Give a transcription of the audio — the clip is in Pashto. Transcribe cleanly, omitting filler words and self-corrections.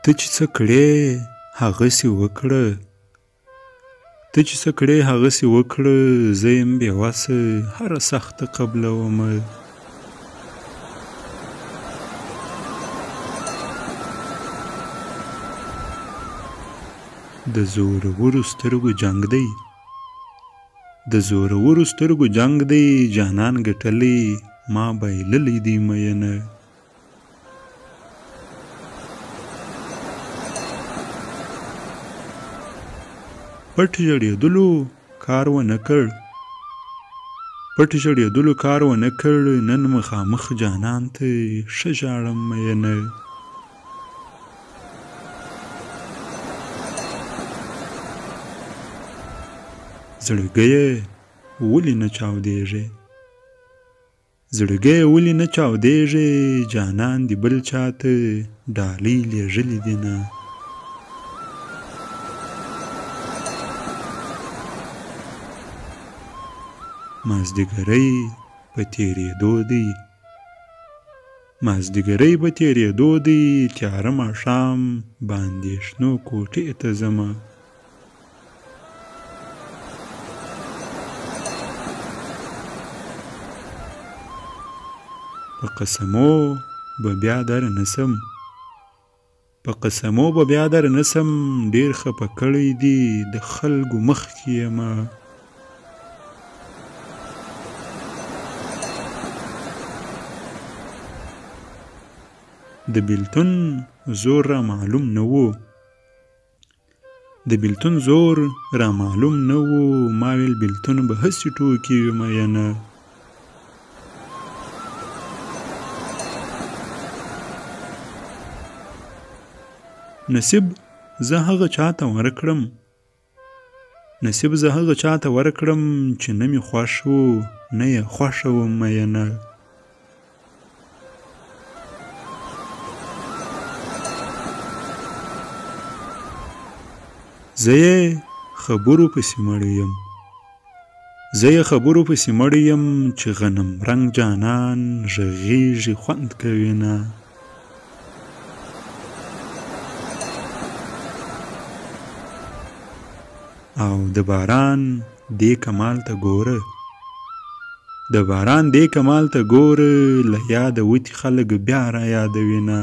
ته چې څه کړې هغسې وکړه ته چې څه کړې هغسې وکړه زه یم بې وسه هره سخته قبلومه د زورورو سترګو جنګ دی د زورورو سترګو جنګ دی جانان ګټلی ما بایللی دی مینه پټ ژړېدلو کار ونه کړ پټ ژړېدلو کار ونه کړ نن مخامخ جانان ته ښه ژاړم مینه زړګیه ولې نه چاودېږې زړګیه ولې نه چاودېږې جانان دې بل چاته ډالۍ لېږلې دي نه مازدیګری په تېرېدو دی مازدیګری په تېرېدو دی تیاره ماښام باندې شنو کوټې ته ځمه په قسمو به بیا در نسم په قسمو به بیا در نسم ډېر خفه کړی دي د خلکو مخ کې یمه د بیلتون زور را معلوم نه و د بیلتون زور را معلوم نه و ما ویل بیلتون به هسې ټوکې وي مینه نصیب زه هغه چاته ورکړم نصیب زه هغه چاته ورکړم چې نه مې خوښ و نه یې خوښه وم مینه زه یې خبرو پسې مړی یم زه یې خبرو پسې مړی یم چې غنم رنګ جانان غږېږي خوند کوي نه او د باران دې کمال ته ګوره د باران دې کمال ته ګوره له یاده وتي خلک بیا را یادوي نه